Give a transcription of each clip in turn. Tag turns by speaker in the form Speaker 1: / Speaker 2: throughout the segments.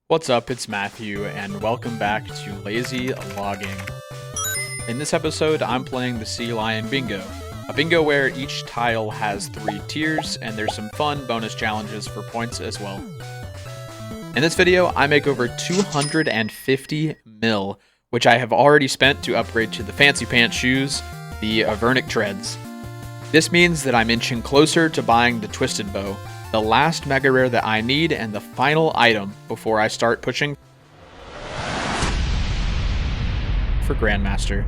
Speaker 1: What's up, it's Matthew, and welcome back to Lazy Logging. In this episode, I'm playing the Sea Lion Bingo, a bingo where each tile has 3 tiers, and there's some fun bonus challenges for points as well. In this video, I make over 250 mil, which I have already spent to upgrade to the fancy pants shoes, the Avernic Treads. This means that I'm inching closer to buying the Twisted Bow, the last mega rare that I need and the final item before I start pushing for Grandmaster.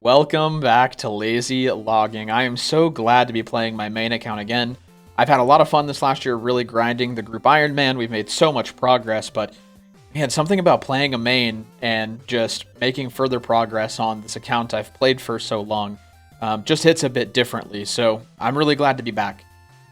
Speaker 1: Welcome back to Lazy Logging. I am so glad to be playing my main account again. I've had a lot of fun this last year really grinding the group Iron Man. We've made so much progress, but man, something about playing a main and just making further progress on this account I've played for so long just hits a bit differently, so I'm really glad to be back.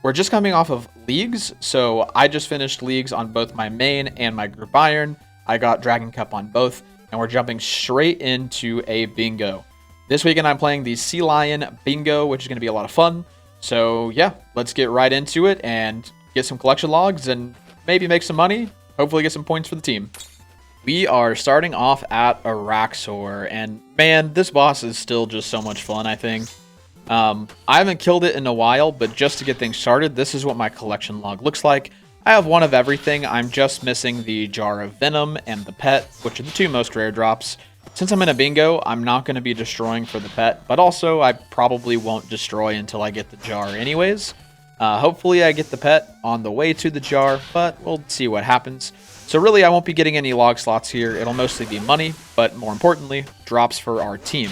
Speaker 1: We're just coming off of leagues, so I just finished leagues on both my main and my group Iron. I got Dragon Cup on both, and we're jumping straight into a bingo. This weekend I'm playing the Sea Lion Bingo, which is going to be a lot of fun. So yeah, let's get right into it and get some collection logs and maybe make some money. Hopefully get some points for the team. We are starting off at Araxxor, and man, this boss is still just so much fun, I think. I haven't killed it in a while, but just to get things started, this is what my collection log looks like. I have one of everything. I'm just missing the Jar of Venom and the Pet, which are the 2 most rare drops. Since I'm in a bingo, I'm not going to be destroying for the Pet, but also I probably won't destroy until I get the Jar anyways. Hopefully I get the Pet on the way to the Jar, but we'll see what happens. So really, I won't be getting any log slots here. It'll mostly be money, but more importantly, drops for our team.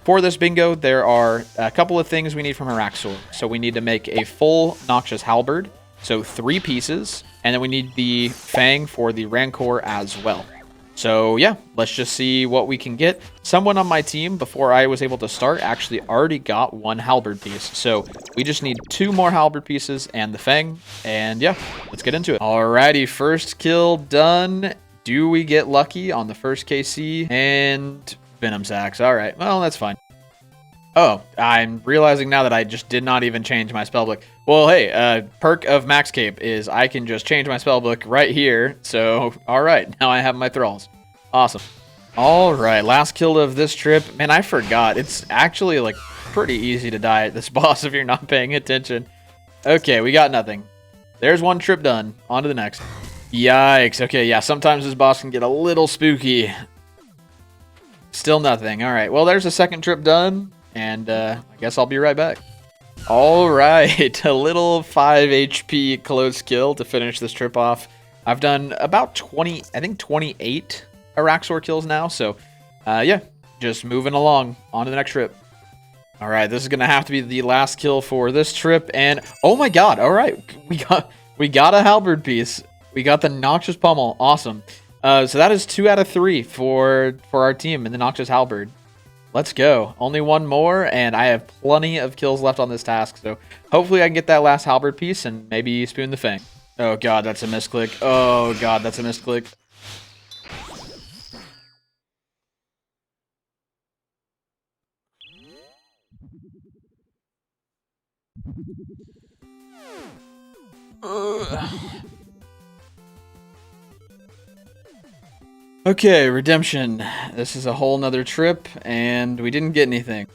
Speaker 1: For this bingo, there are a couple of things we need from Araxxor. So we need to make a full Noxious Halberd, so 3 pieces, and then we need the Fang for the Rancor as well. So yeah, let's just see what we can get. Someone on my team, before I was able to start, actually already got 1 halberd piece. So we just need 2 more halberd pieces and the Fang. And yeah, let's get into it. Alrighty, first kill done. Do we get lucky on the first KC? And Venom Sacs. Alright, well, that's fine. Oh, I'm realizing now that I just did not even change my spellbook. Well, hey, perk of Max Cape is I can just change my spellbook right here. So, all right, now I have my thralls. Awesome. All right, last kill of this trip. Man, I forgot. It's actually like pretty easy to die at this boss if you're not paying attention. Okay, we got nothing. There's 1 trip done. On to the next. Yikes. Okay, yeah, sometimes this boss can get a little spooky. Still nothing. All right, well, there's a 2nd trip done. And I guess I'll be right back. All right, a little 5 HP close kill to finish this trip off. I've done about 20, I think 28 Araxxor kills now. So yeah, just moving along on to the next trip. All right, this is going to have to be the last kill for this trip. And oh my god, all right, we got a halberd piece. We got the Noxious Pummel. Awesome. So that is 2 out of 3 for our team in the Noxious Halberd. Let's go. Only 1 more, and I have plenty of kills left on this task, so hopefully I can get that last halberd piece and maybe spoon the Fang. Oh god, that's a misclick. Oh god, that's a misclick. Okay, redemption. This is a whole nother trip, and we didn't get anything.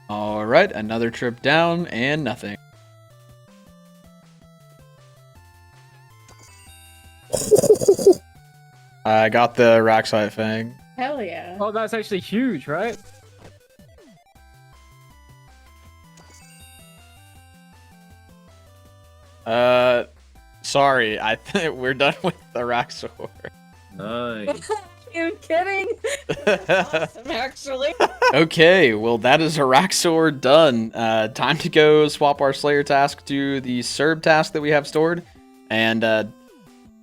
Speaker 1: Alright, another trip down, and nothing. I got the Araxxor Fang.
Speaker 2: Hell yeah.
Speaker 3: Oh, that's actually huge, right?
Speaker 1: Sorry, I think we're done with Araxxor.
Speaker 3: Nice.
Speaker 2: You kidding? Awesome, actually.
Speaker 1: Okay, well that is Araxxor done. Time to go swap our Slayer task to the Cerb task that we have stored, and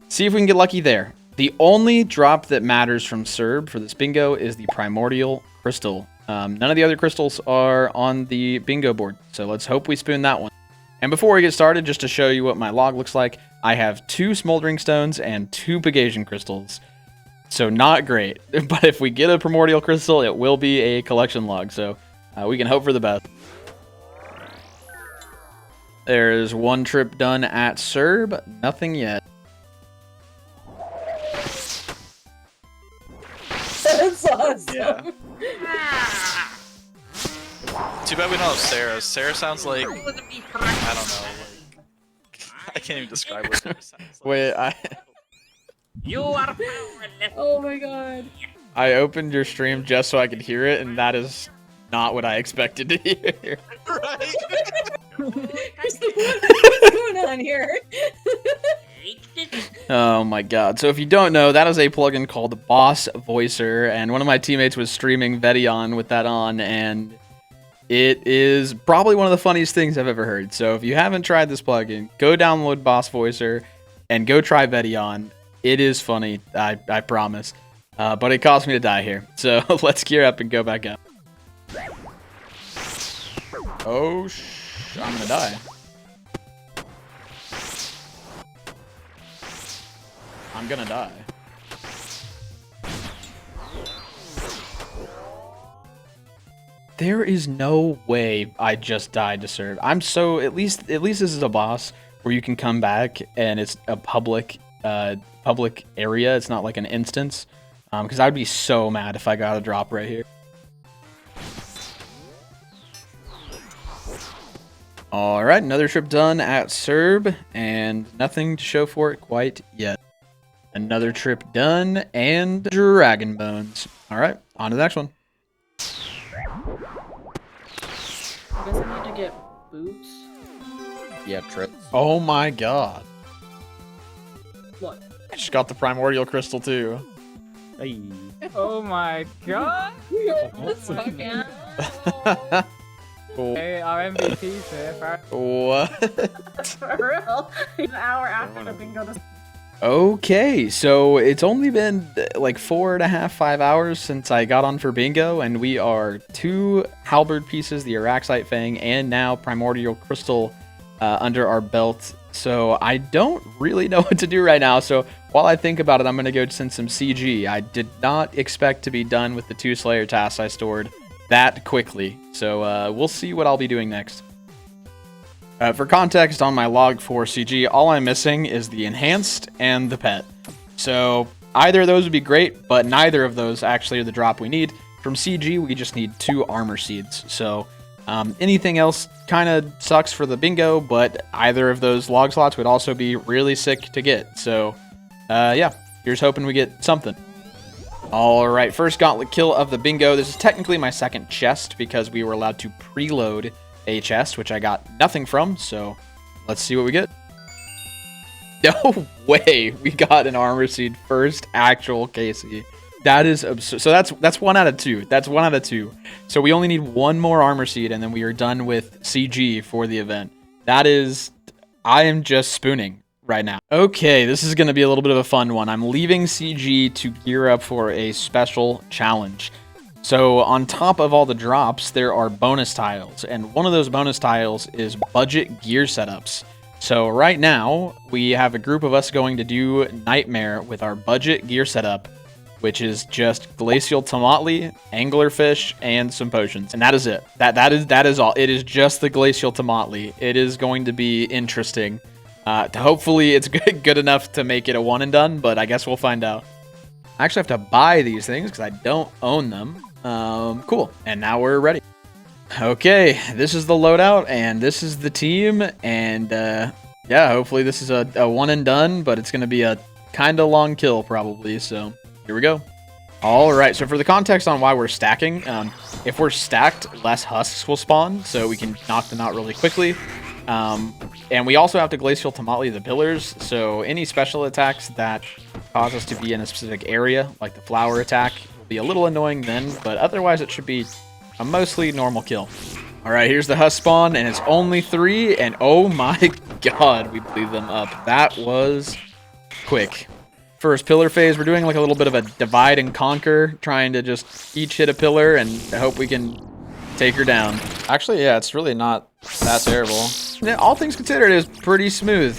Speaker 1: see if we can get lucky there. The only drop that matters from Cerb for this bingo is the primordial crystal. None of the other crystals are on the bingo board, so let's hope we spoon that one. And before we get started, just to show you what my log looks like, I have 2 smoldering stones and 2 Pegasian crystals. So not great. But if we get a primordial crystal, it will be a collection log. So we can hope for the best. There's one trip done at Cerb. Nothing yet.
Speaker 2: That's awesome.
Speaker 4: Yeah. Too bad we don't have Sarah. Sarah sounds like, I don't know, like, I can't even describe what Sarah sounds like.
Speaker 1: Wait,
Speaker 5: You are powerless.
Speaker 2: Oh my god.
Speaker 1: I opened your stream just so I could hear it, and that is not what I expected to hear.
Speaker 4: Right?
Speaker 2: What's going on here?
Speaker 1: Oh my god. So if you don't know, that is a plugin called Boss Voicer, and one of my teammates was streaming Vedion with that on, and it is probably one of the funniest things I've ever heard. So if you haven't tried this plugin, go download Boss Voicer and go try Vedion. It is funny, I promise. But it caused me to die here. So let's gear up and go back up. Oh, I'm gonna die. I'm gonna die. There is no way I just died to serve. I'm so at least this is a boss where you can come back and it's a public area. It's not like an instance. Because I'd be so mad if I got a drop right here. All right, another trip done at Cerb, and nothing to show for it quite yet. Another trip done, and Dragon Bones. All right, on to the next one.
Speaker 2: I guess I need to get boots.
Speaker 5: Yeah, trips.
Speaker 1: Oh my god.
Speaker 2: What?
Speaker 1: I just got the primordial crystal too.
Speaker 3: Hey. Oh my god.
Speaker 2: Let's fucking.
Speaker 3: Hey, our MVP's here.
Speaker 1: What?
Speaker 2: For real. An hour after the bingo.
Speaker 1: Okay, so it's only been like 4.5, 5 hours since I got on for bingo, and we are 2 halberd pieces, the Araxxite Fang, and now primordial crystal under our belt. So I don't really know what to do right now. So while I think about it, I'm going to go send some CG. I did not expect to be done with the 2 Slayer tasks I stored that quickly. So we'll see what I'll be doing next. For context on my log for CG, all I'm missing is the enhanced and the pet. So either of those would be great, but neither of those actually are the drop we need. From CG, we just need 2 armor seeds. So anything else kind of sucks for the bingo, but either of those log slots would also be really sick to get. So yeah, here's hoping we get something. All right, first gauntlet kill of the bingo. This is technically my second chest because we were allowed to preload a chest, which I got nothing from, so let's see what we get. No way we got an armor seed first actual Casey. That is absurd. So that's 1 out of 2. That's 1 out of 2. So we only need 1 more armor seed, and then we are done with CG for the event. That is, I am just spooning right now. Okay, this is going to be a little bit of a fun one. I'm leaving CG to gear up for a special challenge. So on top of all the drops, there are bonus tiles, and one of those bonus tiles is budget gear setups. So right now, we have a group of us going to do Nightmare with our budget gear setup, which is just glacial tomatli, anglerfish, and some potions. And that is it. That is all. It is just the glacial tomatli. It is going to be interesting. Hopefully it's good enough to make it a one and done, but I guess we'll find out. I actually have to buy these things because I don't own them. Cool. And now we're ready. Okay, this is the loadout, and this is the team, and yeah, hopefully this is a one and done, but it's going to be a kind of long kill probably, so here we go. All right, so for the context on why we're stacking, if we're stacked, less husks will spawn, so we can knock them out really quickly. And we also have to glacial tomatli the pillars, so any special attacks that cause us to be in a specific area, like the flower attack, will be a little annoying then, but otherwise it should be a mostly normal kill. All right, here's the husk spawn, and it's only 3, and oh my god, we blew them up. That was quick. First pillar phase, we're doing like a little bit of a divide and conquer, trying to just each hit a pillar and hope we can take her down. Actually, yeah, it's really not that terrible. Yeah, all things considered, it was pretty smooth.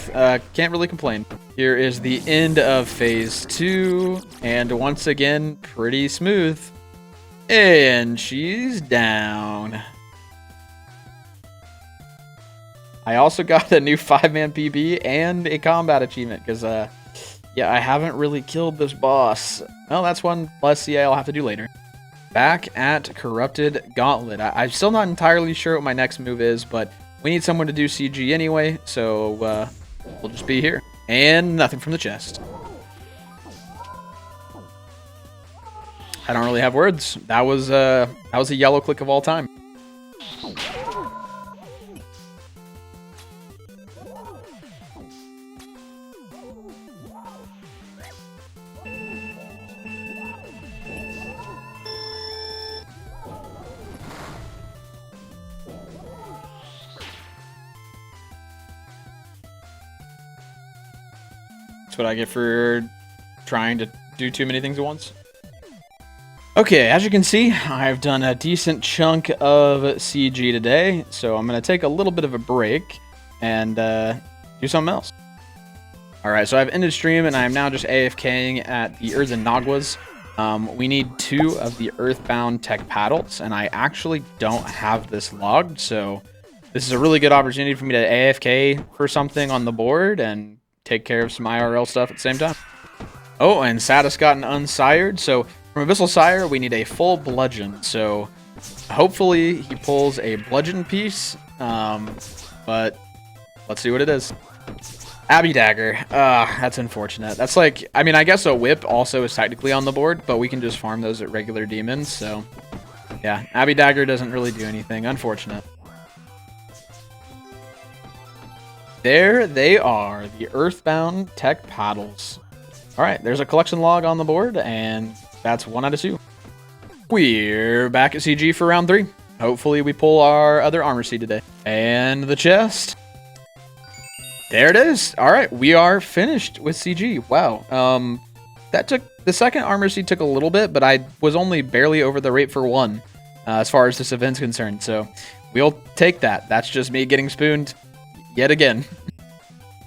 Speaker 1: Can't really complain. Here is the end of phase 2, and once again, pretty smooth. And she's down. I also got a new 5-man PB and a combat achievement, because, yeah, I haven't really killed this boss. Well, that's one less CA I'll have to do later. Back at Corrupted Gauntlet. I'm still not entirely sure what my next move is, but we need someone to do CG anyway, so we'll just be here. And nothing from the chest. I don't really have words. That was a yellow click of all time. That's what I get for trying to do too many things at once. Okay, as you can see, I've done a decent chunk of CG today, so I'm going to take a little bit of a break and do something else. Alright, so I've ended stream and I'm now just AFKing at the Earthen Naguas. We need 2 of the Earthbound tech paddles, and I actually don't have this logged, so this is a really good opportunity for me to AFK for something on the board and take care of some IRL stuff at the same time. Oh, and Satis got an unsired, so from Abyssal Sire, we need a full bludgeon, so hopefully he pulls a bludgeon piece, but let's see what it is. Abbey Dagger, that's unfortunate. That's like, I mean, I guess a whip also is technically on the board, but we can just farm those at regular demons, so yeah, Abbey Dagger doesn't really do anything, unfortunate. There they are, the Earthbound tech paddles. Alright, there's a collection log on the board, and that's 1 out of 2. We're back at CG for round 3. Hopefully we pull our other armor seed today. And the chest. There it is. Alright, we are finished with CG. Wow. That took, the second armor seed took a little bit, but I was only barely over the rate for 1, as far as this event's concerned. So we'll take that. That's just me getting spooned yet again.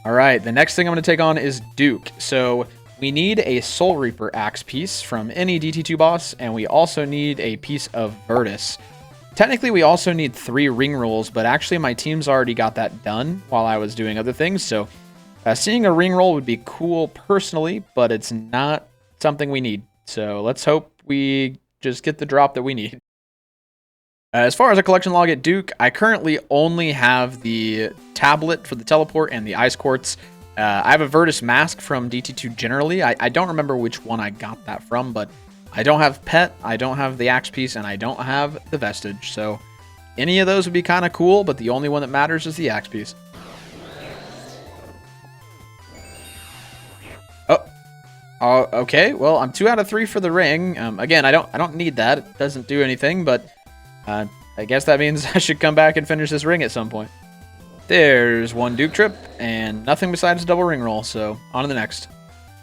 Speaker 1: Alright, the next thing I'm going to take on is Duke. So we need a Soul Reaper axe piece from any DT2 boss, and we also need a piece of Virtus. Technically, we also need 3 ring rolls, but actually my team's already got that done while I was doing other things, so seeing a ring roll would be cool personally, but it's not something we need. So let's hope we just get the drop that we need. As far as a collection log at Duke, I currently only have the tablet for the teleport and the ice quartz. I have a Virtus mask from DT2 generally. I don't remember which one I got that from, but I don't have Pet, I don't have the axe piece, and I don't have the vestige. So any of those would be kind of cool, but the only one that matters is the axe piece. Oh, okay. Well, I'm 2 out of 3 for the ring. Again, I don't need that. It doesn't do anything, but I guess that means I should come back and finish this ring at some point. There's 1 Duke trip, and nothing besides a double ring roll, so on to the next.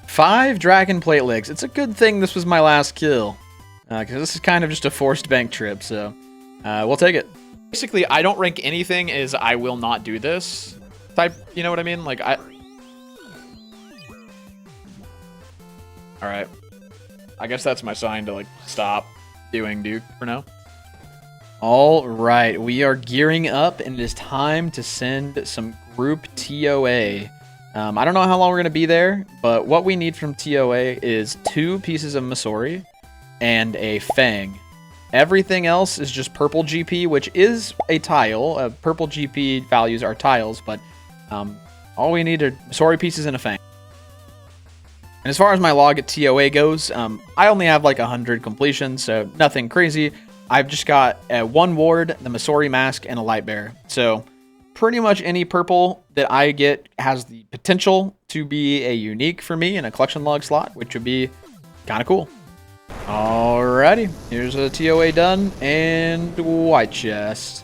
Speaker 1: 5 Dragon Plate Legs. It's a good thing this was my last kill, because this is kind of just a forced bank trip, so we'll take it. Basically, I don't rank anything as I will not do this type, you know what I mean? Like, Alright. I guess that's my sign to, like, stop doing Duke for now. All right, we are gearing up, and it is time to send some group TOA. I don't know how long we're going to be there, but what we need from TOA is 2 pieces of Masori and a Fang. Everything else is just purple GP, which is a tile. Purple GP values are tiles, but all we need are Masori pieces and a Fang. And as far as my log at TOA goes, I only have like 100 completions, so nothing crazy. I've just got 1 ward, the Masori mask, and a light bear. So pretty much any purple that I get has the potential to be a unique for me in a collection log slot, which would be kind of cool. Alrighty, here's a TOA done, and white chest.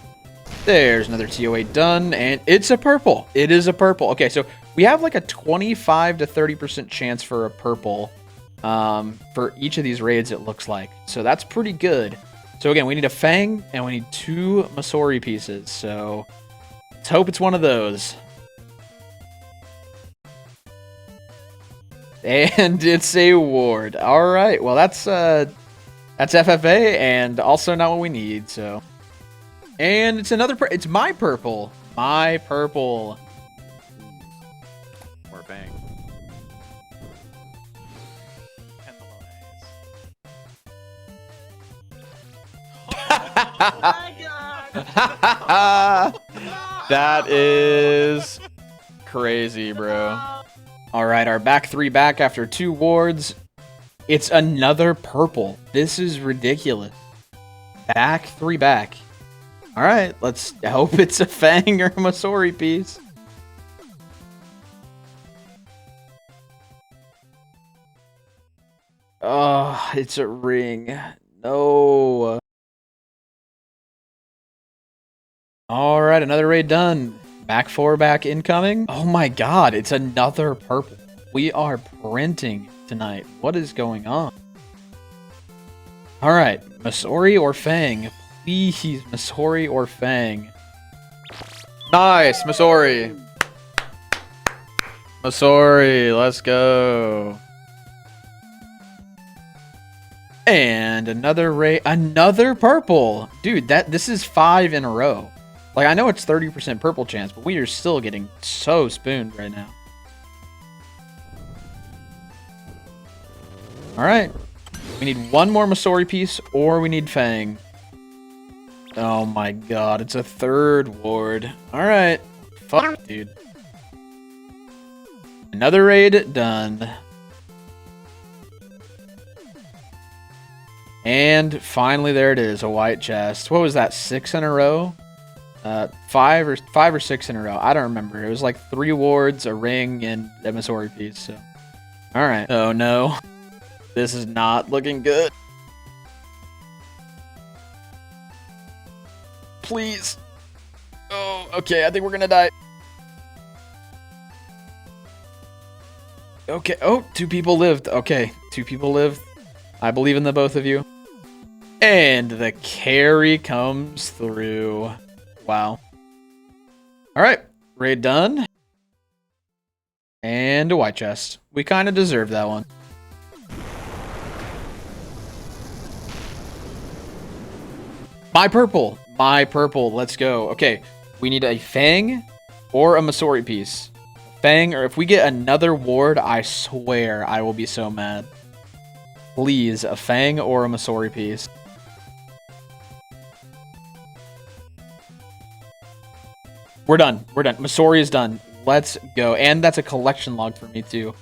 Speaker 1: There's another TOA done, and it's a purple. It is a purple. Okay, so we have like a 25 to 30% chance for a purple for each of these raids, it looks like. So that's pretty good. So again, we need a Fang, and we need 2 Masori pieces. So let's hope it's one of those. And it's a ward. All right. Well, that's FFA, and also not what we need. So, and it's another. It's my purple. My purple.
Speaker 4: Or bang.
Speaker 2: Oh my god!
Speaker 1: That is crazy, bro. All right, our back 3 back after 2 wards. It's another purple. This is ridiculous. Back 3 back. All right, let's hope it's a Fang or a Masori piece. Oh, it's a ring. No. All right, another raid done. Back 4 back incoming. Oh my god, it's another purple. We are printing tonight. What is going on? All right, Masori or Fang? Please, Masori or Fang. Nice, Masori. Masori, let's go. And another raid, another purple. Dude, this is 5 in a row. Like, I know it's 30% purple chance, but we are still getting so spooned right now. Alright. We need 1 more Masori piece, or we need Fang. Oh my god, it's a 3rd ward. Alright. Fuck, dude. Another raid done. And finally, there it is, a white chest. What was that, 6 in a row? 5 or 6 in a row. I don't remember. It was like 3 wards, a ring, and a Masori piece. So, all right. Oh no, this is not looking good. Please. Oh, okay. I think we're gonna die. Okay. Oh, 2 people lived. Okay, 2 people lived. I believe in the both of you. And the carry comes through. Wow. All right, raid done. And a white chest. We kind of deserve that one. My purple. My purple. Let's go. Okay, we need a Fang or a Masori piece. Fang, or if we get another ward, I swear I will be so mad. Please, a Fang or a Masori piece. We're done. We're done. Masori is done. Let's go. And that's a collection log for me, too.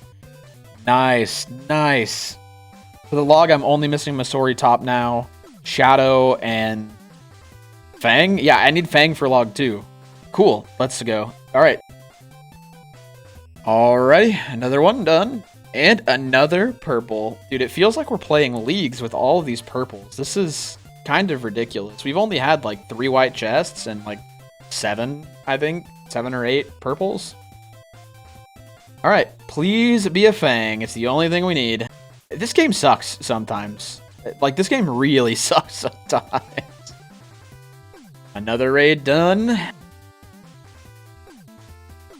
Speaker 1: Nice. Nice. For the log, I'm only missing Masori top now. Shadow and Fang. Yeah, I need Fang for log 2. Cool. Let's go. All right. Alrighty. Another one done. And another purple. Dude, it feels like we're playing leagues with all of these purples. This is kind of ridiculous. We've only had like 3 white chests and like 7, I think. 7 or 8 purples. Alright, please be a Fang. It's the only thing we need. This game sucks sometimes. Like, this game really sucks sometimes. Another raid done.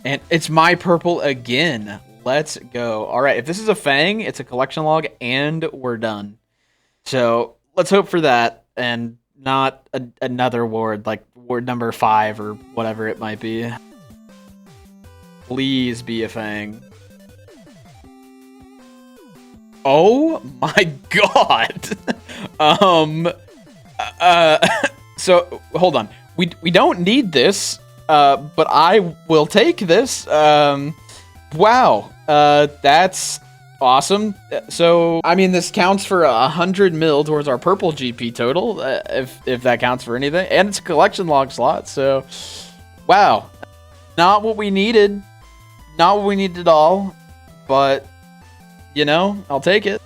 Speaker 1: And it's my purple again. Let's go. Alright, if this is a Fang, it's a collection log, and we're done. So, let's hope for that, and not another ward, like ward number 5 or whatever it might be. Please be a Fang. Oh my god. So hold on. We don't need this, but I will take this. Wow. That's awesome. So, I mean, this counts for 100 mil towards our purple GP total, if that counts for anything. And it's a collection log slot, so wow. Not what we needed. Not what we needed at all, but you know, I'll take it.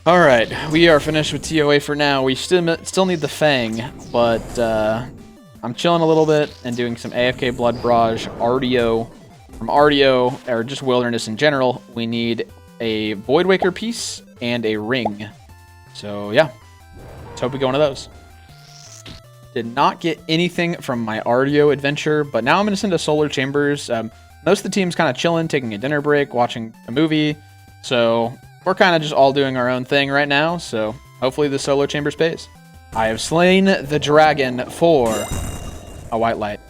Speaker 1: All right, we are finished with TOA for now. We still need the Fang, but I'm chilling a little bit and doing some AFK Blood Barrage, RDO. From RDO, or just Wilderness in general, we need a Voidwaker piece and a ring. So yeah, let's hope we go into those. Did not get anything from my Ardio adventure, but now I'm going to send to Solar Chambers. Most of the team's kind of chilling, taking a dinner break, watching a movie. So we're kind of just all doing our own thing right now. So hopefully the Solar Chambers pays. I have slain the dragon for a white light.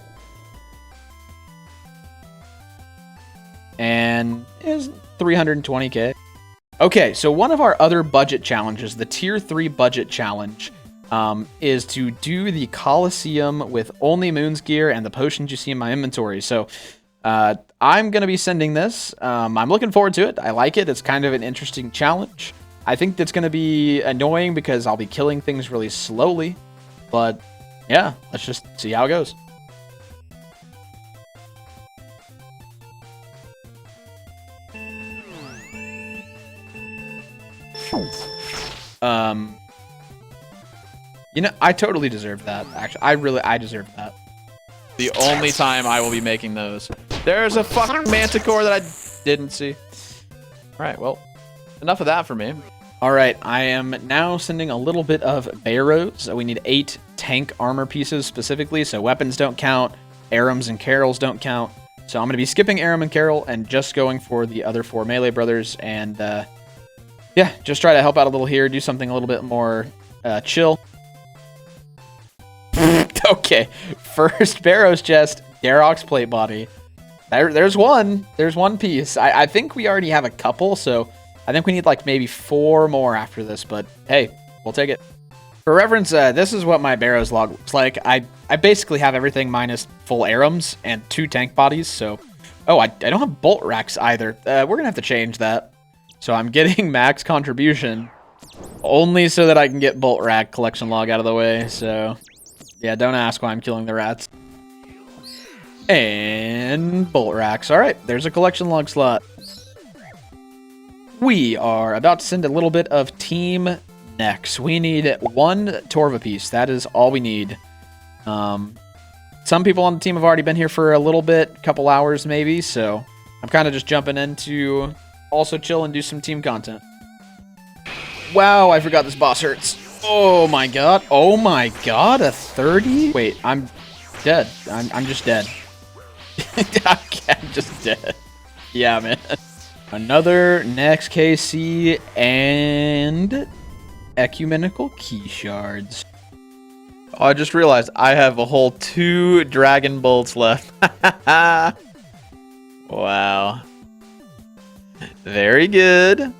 Speaker 1: And is 320k. Okay, so one of our other budget challenges, the tier 3 budget challenge, is to do the Colosseum with only Moon's gear and the potions you see in my inventory. So I'm going to be sending this. I'm looking forward to it. I like it. It's kind of an interesting challenge. I think that's going to be annoying because I'll be killing things really slowly. But yeah, let's just see how it goes. You know, I totally deserve that. Actually, I deserve that. The only time I will be making those. There's a fucking manticore that I didn't see. All right, well, enough of that for me. All right, I am now sending a little bit of Barrows. We need 8 tank armor pieces specifically, so weapons don't count, Arams and Carols don't count. So I'm going to be skipping Aram and Carol and just going for the other 4 melee brothers. And yeah, just try to help out a little here, do something a little bit more chill. Okay, first Barrows chest, Darrock's plate body. There's one piece. I think we already have a couple, so I think we need like maybe 4 more after this, but hey, we'll take it. For reference, this is what my Barrows log looks like. I basically have everything minus full Arams and 2 tank bodies, so... Oh, I don't have bolt racks either. We're gonna have to change that. So I'm getting max contribution only so that I can get bolt rack collection log out of the way, so... Yeah, don't ask why I'm killing the rats. And bolt racks. All right, there's a collection log slot. We are about to send a little bit of Team Nex. We need 1 Torva piece. That is all we need. Some people on the team have already been here for a little bit, couple hours maybe, so I'm kind of just jumping in to also chill and do some team content. Wow, I forgot this boss hurts. Oh my god. Oh my god, a 30? Wait, I'm dead. I'm just dead. I'm just dead. Yeah, man. Another Nex KC and ecumenical key shards. Oh, I just realized I have a whole 2 dragon bolts left. Wow. Very good.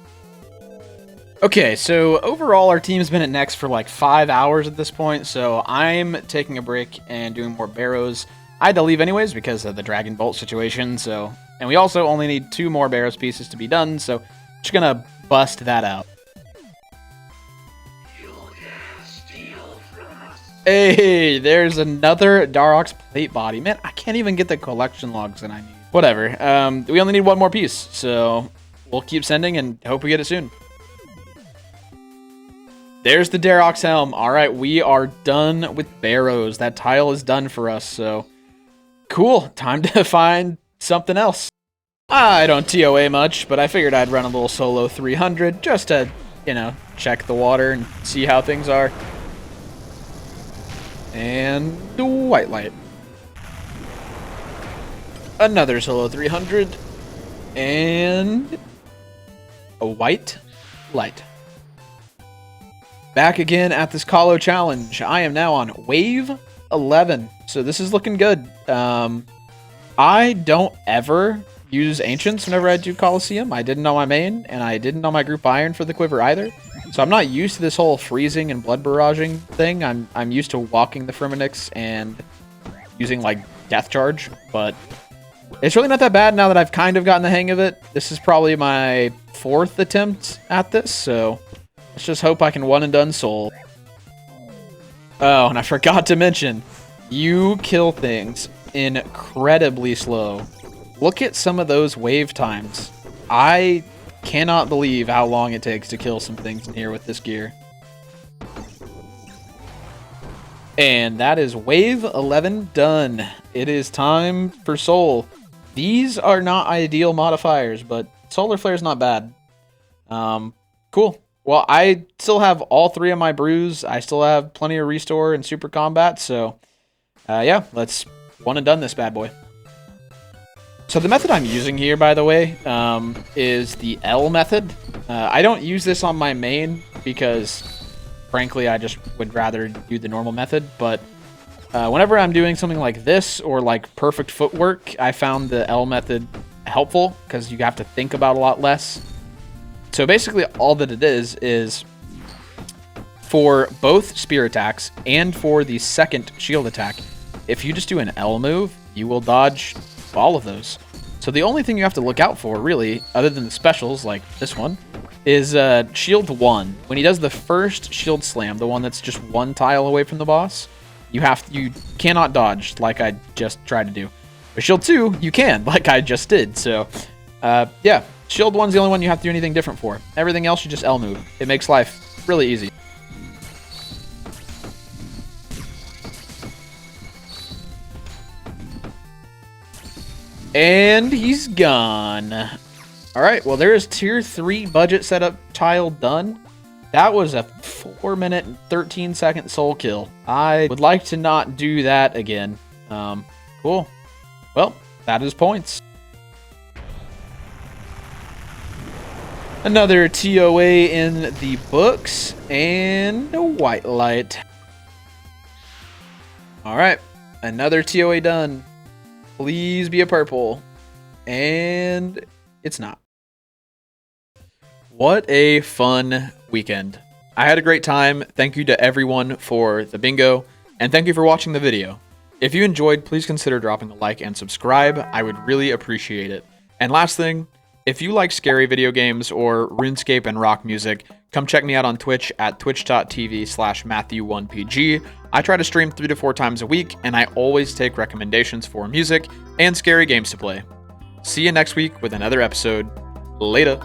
Speaker 1: Okay, so overall our team's been at Nex for like 5 hours at this point, so I'm taking a break and doing more Barrows. I had to leave anyways because of the Dragon Bolt situation, so... And we also only need 2 more Barrows pieces to be done, so just gonna bust that out. Hey, there's another Darrock's plate body. Man, I can't even get the collection logs that I need. Whatever, we only need 1 more piece, so we'll keep sending and hope we get it soon. There's the Darrock's helm. All right, we are done with Barrows. That tile is done for us, so cool. Time to find something else. I don't TOA much, but I figured I'd run a little solo 300 just to, you know, check the water and see how things are. And the white light. Another solo 300 and a white light. Back again at this Colo challenge. I am now on wave 11, so this is looking good. I don't ever use Ancients whenever I do Colosseum. I didn't on my main, and I didn't on my group Iron for the Quiver either. So I'm not used to this whole freezing and blood barraging thing. I'm used to walking the Firminix and using like Death Charge, but it's really not that bad now that I've kind of gotten the hang of it. This is probably my 4th attempt at this, so let's just hope I can one and done soul. Oh, and I forgot to mention, you kill things incredibly slow. Look at some of those wave times. I cannot believe how long it takes to kill some things in here with this gear. And that is wave 11 done. It is time for soul. These are not ideal modifiers, but solar flare is not bad. Cool. Well, I still have all 3 of my brews. I still have plenty of restore and super combat. So, yeah, let's one and done this bad boy. So the method I'm using here, by the way, is the L method. I don't use this on my main because, frankly, I just would rather do the normal method. But whenever I'm doing something like this or like perfect footwork, I found the L method helpful because you have to think about a lot less. So basically all that it is for both spear attacks and for the second shield attack, if you just do an L move, you will dodge all of those. So the only thing you have to look out for, really, other than the specials like this one, is shield 1. When he does the first shield slam, the one that's just 1 tile away from the boss, you cannot dodge like I just tried to do. But shield 2, you can, like I just did. So, yeah, shield 1's the only one you have to do anything different for. Everything else, you just L move. It makes life really easy. And he's gone. All right, well, there is tier 3 budget setup tile done. That was a 4-minute and 13-second soul kill. I would like to not do that again. Cool. Well, that is points. Another TOA in the books and a white light. All right, another TOA done. Please be a purple. And it's not. What a fun weekend. I had a great time. Thank you to everyone for the bingo, and thank you for watching the video. If you enjoyed, please consider dropping a like and subscribe. I would really appreciate it. And last thing, if you like scary video games or RuneScape and rock music, come check me out on Twitch at twitch.tv/Matthew1PG. I try to stream 3 to 4 times a week, and I always take recommendations for music and scary games to play. See you next week with another episode. Later.